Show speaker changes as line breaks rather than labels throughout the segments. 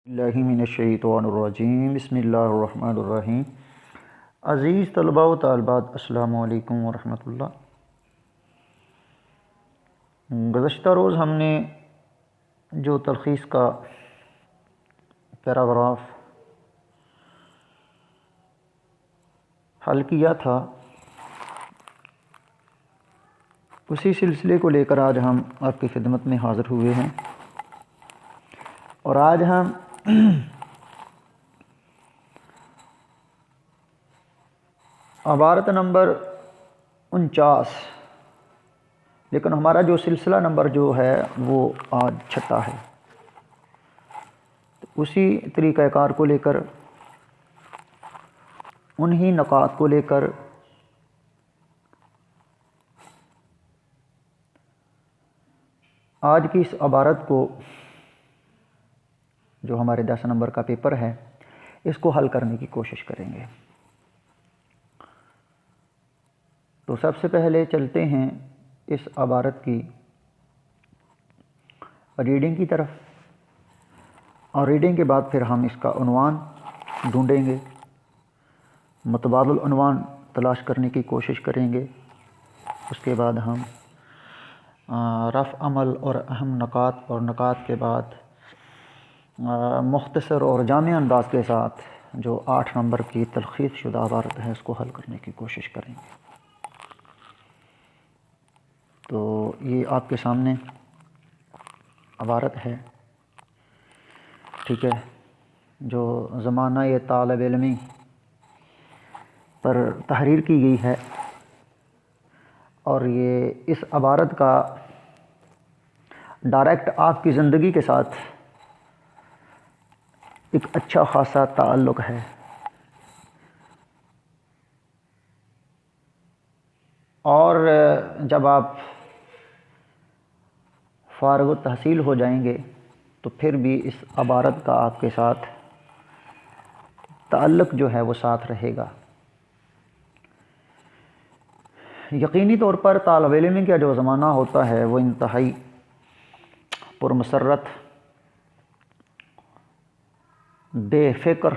اللہ من الشیطان الرجیم بسم اللہ الرحمن الرحیم۔ عزیز طلباء و طالبات، السلام علیکم ورحمۃ اللہ۔ گزشتہ روز ہم نے جو تلخیص کا پیراگراف حل کیا تھا، اسی سلسلے کو لے کر آج ہم آپ کی خدمت میں حاضر ہوئے ہیں، اور آج ہم عبارت نمبر 49، لیکن ہمارا جو سلسلہ نمبر جو ہے وہ آج 6 ہے، اسی طریقہ کار کو لے کر، انہی نکات کو لے کر آج کی اس عبارت کو، جو ہمارے 10 نمبر کا پیپر ہے، اس کو حل کرنے کی کوشش کریں گے۔ تو سب سے پہلے چلتے ہیں اس عبارت کی ریڈنگ کی طرف، اور ریڈنگ کے بعد پھر ہم اس کا عنوان ڈھونڈیں گے، متبادل عنوان تلاش کرنے کی کوشش کریں گے۔ اس کے بعد ہم رفع عمل اور اہم نکات، اور نکات کے بعد مختصر اور جامع انداز کے ساتھ جو 8 نمبر کی تلخیص شدہ عبارت ہے، اس کو حل کرنے کی کوشش کریں گے۔ تو یہ آپ کے سامنے عبارت ہے، ٹھیک ہے، جو زمانہ طالب علمی پر تحریر کی گئی ہے، اور یہ اس عبارت کا ڈائریکٹ آپ کی زندگی کے ساتھ ایک اچھا خاصا تعلق ہے۔ اور جب آپ فارغ التحصیل ہو جائیں گے تو پھر بھی اس عبارت کا آپ کے ساتھ تعلق جو ہے وہ ساتھ رہے گا۔ یقینی طور پر طالب علم کا جو زمانہ ہوتا ہے وہ انتہائی پرمسرت، بے فکر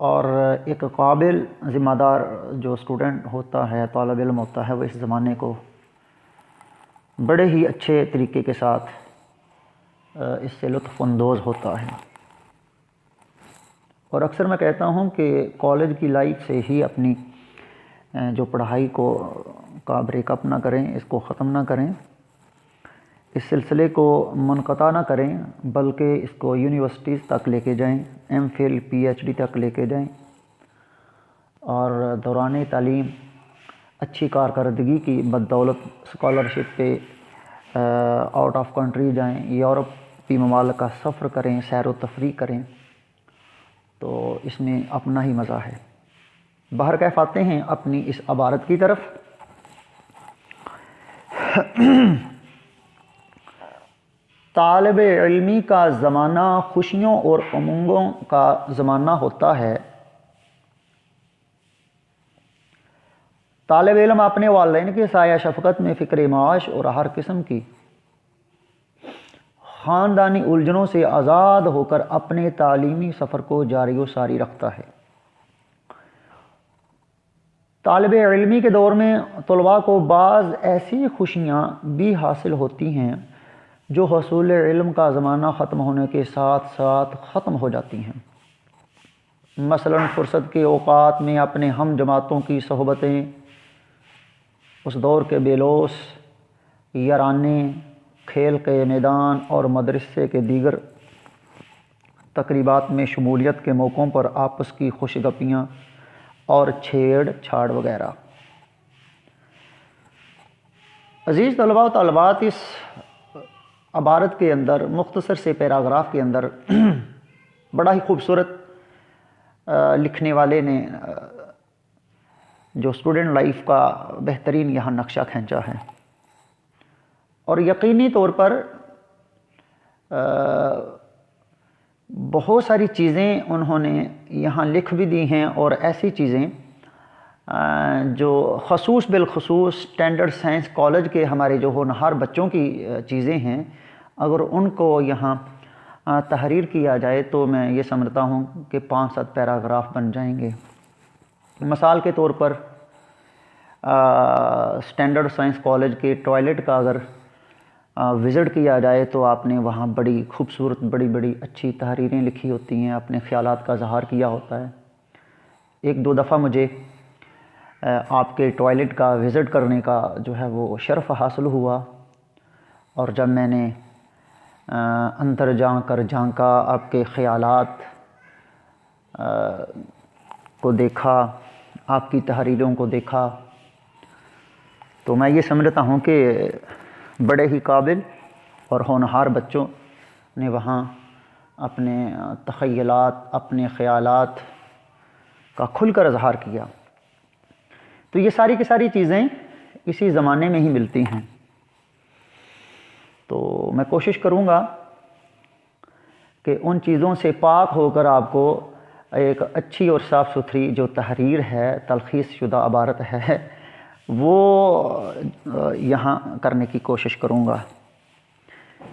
اور ایک قابل ذمہ دار جو اسٹوڈنٹ ہوتا ہے، طالب علم ہوتا ہے، وہ اس زمانے کو بڑے ہی اچھے طریقے کے ساتھ اس سے لطف اندوز ہوتا ہے۔ اور اکثر میں کہتا ہوں کہ کالج کی لائف سے ہی اپنی جو پڑھائی کا بریک اپ نہ کریں، اس کو ختم نہ کریں، اس سلسلے کو منقطع نہ کریں، بلکہ اس کو یونیورسٹیز تک لے کے جائیں، M Phil P H D تک لے کے جائیں، اور دوران تعلیم اچھی کارکردگی کی بدولت اسکالرشپ پہ آؤٹ آف کنٹری جائیں، یورپی ممالک کا سفر کریں، سیر و تفریح کریں، تو اس میں اپنا ہی مزہ ہے۔ باہر کیف آتے ہیں اپنی اس عبارت کی طرف۔ طالب علمی کا زمانہ خوشیوں اور امنگوں کا زمانہ ہوتا ہے۔ طالب علم اپنے والدین کے سایہ شفقت میں فکر معاش اور ہر قسم کی خاندانی الجھنوں سے آزاد ہو کر اپنے تعلیمی سفر کو جاری و ساری رکھتا ہے۔ طالب علمی کے دور میں طلباء کو بعض ایسی خوشیاں بھی حاصل ہوتی ہیں جو حصول علم کا زمانہ ختم ہونے کے ساتھ ساتھ ختم ہو جاتی ہیں۔ مثلاً فرصت کے اوقات میں اپنے ہم جماعتوں کی صحبتیں، اس دور کے بیلوس یارانے، کھیل کے میدان اور مدرسے کے دیگر تقریبات میں شمولیت کے موقعوں پر آپس کی خوش گپیاں اور چھیڑ چھاڑ وغیرہ۔ عزیز طلباء و طالبات، اس عبارت کے اندر، مختصر سے پیراگراف کے اندر بڑا ہی خوبصورت لکھنے والے نے جو اسٹوڈنٹ لائف کا بہترین یہاں نقشہ کھینچا ہے، اور یقینی طور پر بہت ساری چیزیں انہوں نے یہاں لکھ بھی دی ہیں، اور ایسی چیزیں جو خصوص بالخصوص اسٹینڈرڈ سائنس کالج کے ہمارے جو ہونہار بچوں کی چیزیں ہیں، اگر ان کو یہاں تحریر کیا جائے تو میں یہ سمجھتا ہوں کہ 5-7 پیراگراف بن جائیں گے۔ مثال کے طور پر اسٹینڈرڈ سائنس کالج کے ٹوائلٹ کا اگر وزٹ کیا جائے تو آپ نے وہاں بڑی خوبصورت بڑی اچھی تحریریں لکھی ہوتی ہیں، اپنے خیالات کا اظہار کیا ہوتا ہے۔ 1-2 دفعہ مجھے آپ کے ٹوائلٹ کا وزٹ کرنے کا جو ہے وہ شرف حاصل ہوا، اور جب میں نے اندر جا کر جھانکا، آپ کے خیالات کو دیکھا، آپ کی تحریروں کو دیکھا، تو میں یہ سمجھتا ہوں کہ بڑے ہی قابل اور ہونہار بچوں نے وہاں اپنے تخیلات، اپنے خیالات کا کھل کر اظہار کیا۔ تو یہ ساری کی ساری چیزیں اسی زمانے میں ہی ملتی ہیں۔ تو میں کوشش کروں گا کہ ان چیزوں سے پاک ہو کر آپ کو ایک اچھی اور صاف ستھری جو تحریر ہے، تلخیص شدہ عبارت ہے، وہ یہاں کرنے کی کوشش کروں گا۔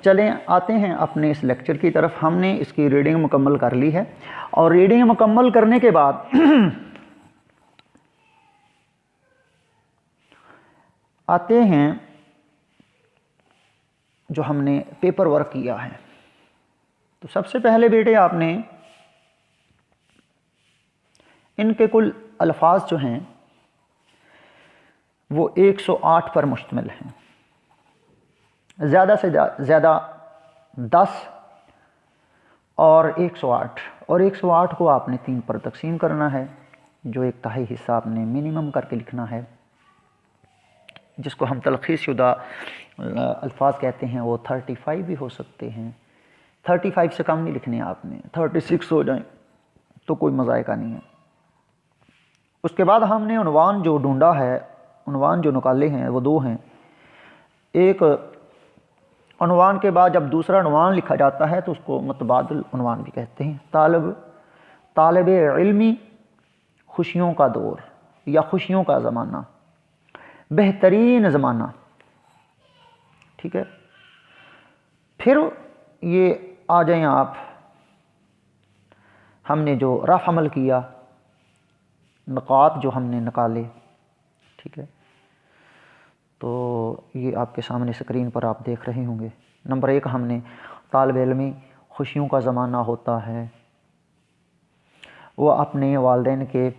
چلیں آتے ہیں اپنے اس لیکچر کی طرف۔ ہم نے اس کی ریڈنگ مکمل کر لی ہے، اور ریڈنگ مکمل کرنے کے بعد آتے ہیں جو ہم نے پیپر ورک کیا ہے۔ تو سب سے پہلے بیٹے آپ نے ان کے کل الفاظ جو ہیں وہ 108 پر مشتمل ہیں، زیادہ سے زیادہ 10 اور 108، اور 108 کو آپ نے 3 پر تقسیم کرنا ہے، جو 1/3 حصہ آپ نے منیمم کر کے لکھنا ہے، جس کو ہم تلخیص شدہ الفاظ کہتے ہیں۔ وہ 35 بھی ہو سکتے ہیں، 35 سے کم نہیں لکھنے آپ نے، 36 ہو جائیں تو کوئی مذائقہ نہیں ہے۔ اس کے بعد ہم نے عنوان جو ڈھونڈا ہے، عنوان جو نکالے ہیں وہ 2 ہیں۔ ایک عنوان کے بعد جب دوسرا عنوان لکھا جاتا ہے تو اس کو متبادل عنوان بھی کہتے ہیں۔ طالب علمی خوشیوں کا دور یا خوشیوں کا زمانہ، بہترین زمانہ، ٹھیک ہے۔ پھر یہ آ جائیں آپ، ہم نے جو رفع عمل کیا، نقاط جو ہم نے نکالے، ٹھیک ہے، تو یہ آپ کے سامنے اسکرین پر آپ دیکھ رہے ہوں گے۔ نمبر 1 ہم نے طالب علمی خوشیوں کا زمانہ ہوتا ہے، وہ اپنے والدین کے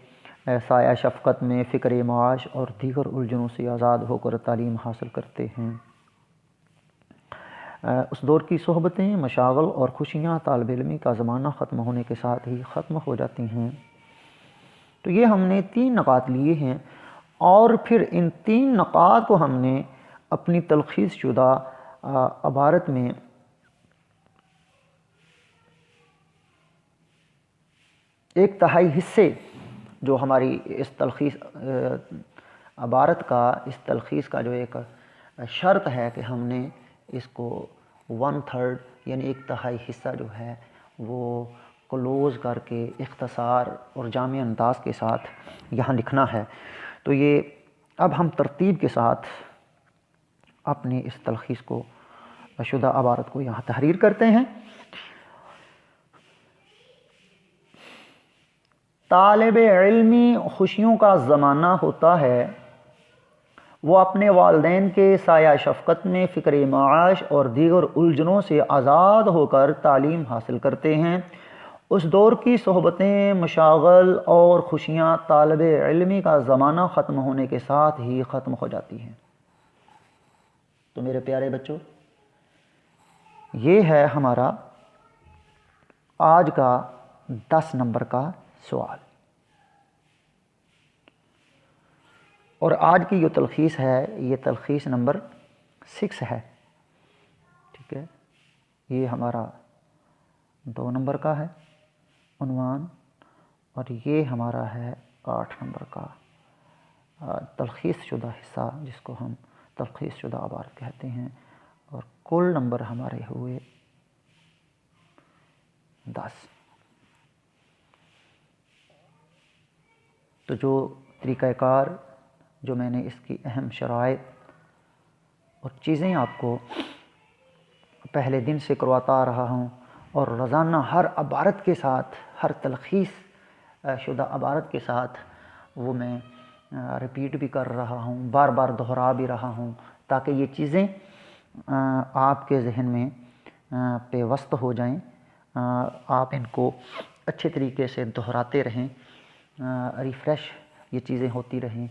سایہ شفقت میں فکر معاش اور دیگر الجھنوں سے آزاد ہو کر تعلیم حاصل کرتے ہیں۔ اس دور کی صحبتیں، مشاغل اور خوشیاں طالب علمی کا زمانہ ختم ہونے کے ساتھ ہی ختم ہو جاتی ہیں۔ تو یہ ہم نے 3 نقاط لیے ہیں، اور پھر ان 3 نقاط کو ہم نے اپنی تلخیص شدہ عبارت میں ایک تہائی حصے، جو ہماری اس تلخیص عبارت کا، اس تلخیص کا جو ایک شرط ہے کہ ہم نے اس کو 1/3 یعنی 1/3 حصہ جو ہے وہ کلوز کر کے اختصار اور جامع انداز کے ساتھ یہاں لکھنا ہے۔ تو یہ اب ہم ترتیب کے ساتھ اپنی اس تلخیص کو شدہ عبارت کو یہاں تحریر کرتے ہیں۔ طالب علمی خوشیوں کا زمانہ ہوتا ہے، وہ اپنے والدین کے سایہ شفقت میں فکر معاش اور دیگر الجھنوں سے آزاد ہو کر تعلیم حاصل کرتے ہیں۔ اس دور کی صحبتیں، مشاغل اور خوشیاں طالب علمی کا زمانہ ختم ہونے کے ساتھ ہی ختم ہو جاتی ہیں۔ تو میرے پیارے بچوں، یہ ہے ہمارا آج کا 10 نمبر کا سوال، اور آج کی جو تلخیص ہے یہ تلخیص نمبر 6 ہے، ٹھیک ہے۔ یہ ہمارا 2 نمبر کا ہے عنوان، اور یہ ہمارا ہے 8 نمبر کا تلخیص شدہ حصہ، جس کو ہم تلخیص شدہ عبارت کہتے ہیں، اور کل نمبر ہمارے ہوئے 10۔ تو جو طریقہ کار، جو میں نے اس کی اہم شرائط اور چیزیں آپ کو پہلے دن سے کرواتا آ رہا ہوں، اور روزانہ ہر عبارت کے ساتھ، ہر تلخیص شدہ عبارت کے ساتھ وہ میں ریپیٹ بھی کر رہا ہوں، بار بار دہرا بھی رہا ہوں، تاکہ یہ چیزیں آپ کے ذہن میں پیوست ہو جائیں، آپ ان کو اچھے طریقے سے دہراتے رہیں، ریفریش یہ چیزیں ہوتی رہیں،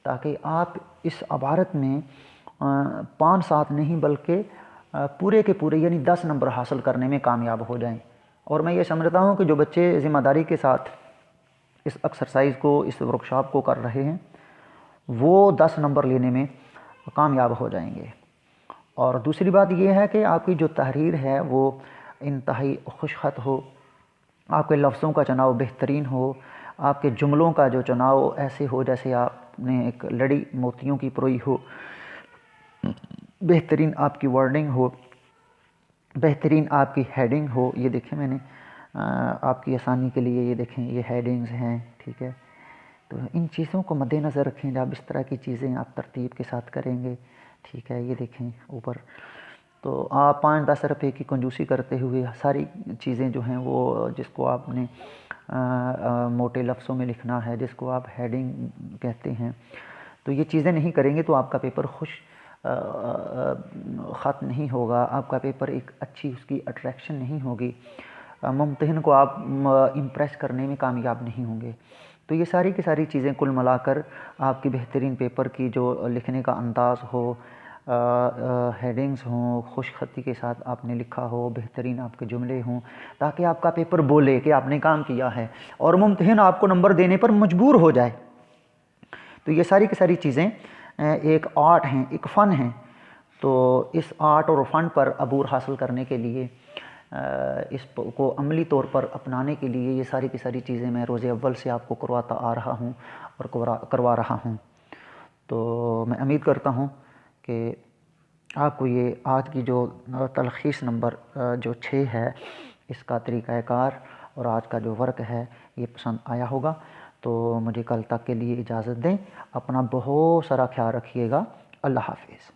تاکہ آپ اس عبارت میں 5-7 نہیں بلکہ پورے کے پورے یعنی 10 نمبر حاصل کرنے میں کامیاب ہو جائیں۔ اور میں یہ سمجھتا ہوں کہ جو بچے ذمہ داری کے ساتھ اس ایکسرسائز کو، اس ورکشاپ کو کر رہے ہیں، وہ 10 نمبر لینے میں کامیاب ہو جائیں گے۔ اور دوسری بات یہ ہے کہ آپ کی جو تحریر ہے وہ انتہائی خوش خط ہو، آپ کے لفظوں کا چناؤ بہترین ہو، آپ کے جملوں کا جو چناؤ ایسے ہو جیسے آپ نے ایک لڑی موتیوں کی پروئی ہو، بہترین آپ کی ورڈنگ ہو، بہترین آپ کی ہیڈنگ ہو۔ یہ دیکھیں میں نے آپ کی آسانی کے لیے یہ دیکھیں یہ ہیڈنگز ہیں، ٹھیک ہے۔ تو ان چیزوں کو مد نظر رکھیں جب اس طرح کی چیزیں آپ ترتیب کے ساتھ کریں گے، ٹھیک ہے۔ یہ دیکھیں اوپر تو آپ 5-10 روپے کی کنجوسی کرتے ہوئے ساری چیزیں جو ہیں وہ جس کو آپ نے موٹے لفظوں میں لکھنا ہے، جس کو آپ ہیڈنگ کہتے ہیں، تو یہ چیزیں نہیں کریں گے تو آپ کا پیپر خوش خط نہیں ہوگا، آپ کا پیپر ایک اچھی اس کی اٹریکشن نہیں ہوگی، ممتحن کو آپ امپریس کرنے میں کامیاب نہیں ہوں گے۔ تو یہ ساری کی ساری چیزیں کل ملا کر آپ کی بہترین پیپر کی جو لکھنے کا انداز ہو، ہیڈنگز ہوں، خوش خطی کے ساتھ آپ نے لکھا ہو، بہترین آپ کے جملے ہوں، تاکہ آپ کا پیپر بولے کہ آپ نے کام کیا ہے اور ممتحن آپ کو نمبر دینے پر مجبور ہو جائے۔ تو یہ ساری کی ساری چیزیں ایک آرٹ ہیں، ایک فن ہیں۔ تو اس آرٹ اور فن پر عبور حاصل کرنے کے لیے، اس کو عملی طور پر اپنانے کے لیے یہ ساری کی ساری چیزیں میں روز اول سے آپ کو کرواتا آ رہا ہوں اور کروا رہا ہوں۔ تو میں امید کرتا ہوں کہ آپ کو یہ آج کی جو تلخیص نمبر جو 6 ہے اس کا طریقہ کار اور آج کا جو ورک ہے یہ پسند آیا ہوگا۔ تو مجھے کل تک کے لیے اجازت دیں، اپنا بہت سارا خیال رکھیے گا۔ اللہ حافظ۔